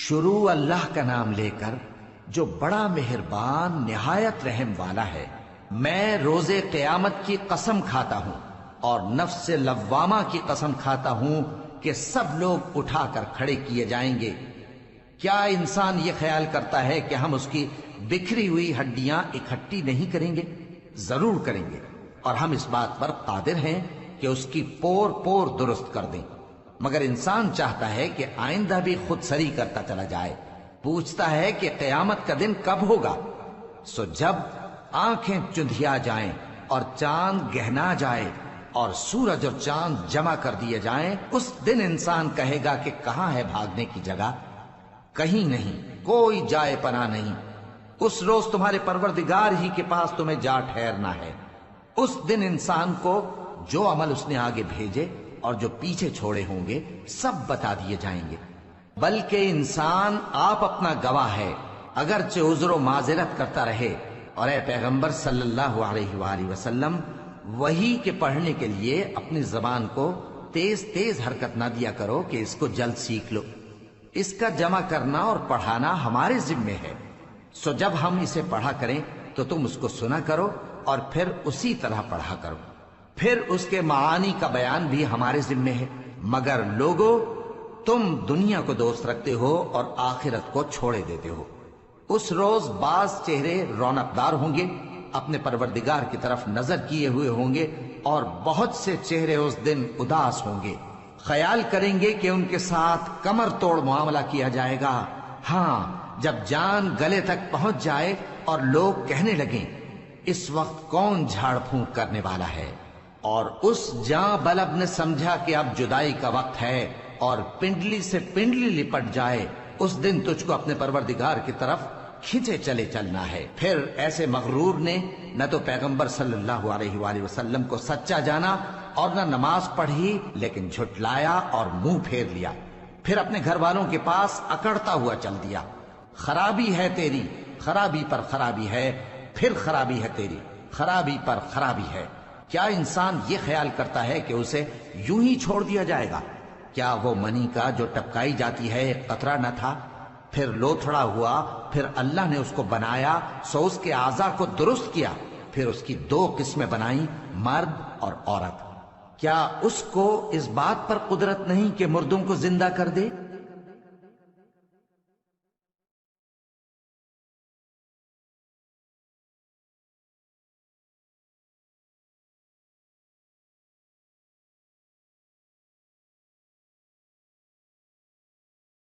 شروع اللہ کا نام لے کر جو بڑا مہربان نہایت رحم والا ہے۔ میں روز قیامت کی قسم کھاتا ہوں اور نفس لوامہ کی قسم کھاتا ہوں کہ سب لوگ اٹھا کر کھڑے کیے جائیں گے۔ کیا انسان یہ خیال کرتا ہے کہ ہم اس کی بکھری ہوئی ہڈیاں اکٹھی نہیں کریں گے؟ ضرور کریں گے، اور ہم اس بات پر قادر ہیں کہ اس کی پور پور درست کر دیں۔ مگر انسان چاہتا ہے کہ آئندہ بھی خود سری کرتا چلا جائے، پوچھتا ہے کہ قیامت کا دن کب ہوگا۔ سو جب آنکھیں چندھیا جائیں اور چاند گہنا جائے اور سورج اور چاند جمع کر دیے جائیں، اس دن انسان کہے گا کہ کہاں ہے بھاگنے کی جگہ؟ کہیں نہیں، کوئی جائے پناہ نہیں۔ اس روز تمہارے پروردگار ہی کے پاس تمہیں جا ٹھہرنا ہے۔ اس دن انسان کو جو عمل اس نے آگے بھیجے اور جو پیچھے چھوڑے ہوں گے سب بتا دیے جائیں گے۔ بلکہ انسان آپ اپنا گواہ ہے، اگرچہ عذر و معذرت کرتا رہے۔ اور اے پیغمبر صلی اللہ علیہ وآلہ وسلم، وحی کے پڑھنے کے لیے اپنی زبان کو تیز تیز حرکت نہ دیا کرو کہ اس کو جلد سیکھ لو۔ اس کا جمع کرنا اور پڑھانا ہمارے ذمے ہے۔ سو جب ہم اسے پڑھا کریں تو تم اس کو سنا کرو اور پھر اسی طرح پڑھا کرو۔ پھر اس کے معانی کا بیان بھی ہمارے ذمے ہے۔ مگر لوگو، تم دنیا کو دوست رکھتے ہو اور آخرت کو چھوڑے دیتے ہو۔ اس روز بعض چہرے رونقدار ہوں گے، اپنے پروردگار کی طرف نظر کیے ہوئے ہوں گے، اور بہت سے چہرے اس دن اداس ہوں گے، خیال کریں گے کہ ان کے ساتھ کمر توڑ معاملہ کیا جائے گا۔ ہاں، جب جان گلے تک پہنچ جائے اور لوگ کہنے لگیں اس وقت کون جھاڑ پھونک کرنے والا ہے، اور اس جاں بلب نے سمجھا کہ اب جدائی کا وقت ہے اور پنڈلی سے پنڈلی لپٹ جائے، اس دن تجھ کو اپنے پروردگار کی طرف کھینچے چلے چلنا ہے۔ پھر ایسے مغرور نے نہ تو پیغمبر صلی اللہ علیہ وآلہ وسلم کو سچا جانا اور نہ نماز پڑھی، لیکن جھٹلایا اور منہ پھیر لیا، پھر اپنے گھر والوں کے پاس اکڑتا ہوا چل دیا۔ خرابی ہے تیری، خرابی پر خرابی ہے، پھر خرابی ہے تیری، خرابی پر خرابی ہے۔ کیا انسان یہ خیال کرتا ہے کہ اسے یوں ہی چھوڑ دیا جائے گا؟ کیا وہ منی کا جو ٹپکائی جاتی ہے ایک قطرہ نہ تھا، پھر لوتھڑا ہوا، پھر اللہ نے اس کو بنایا، سو اس کے اعضاء کو درست کیا، پھر اس کی دو قسمیں بنائیں، مرد اور عورت۔ کیا اس کو اس بات پر قدرت نہیں کہ مردوں کو زندہ کر دے؟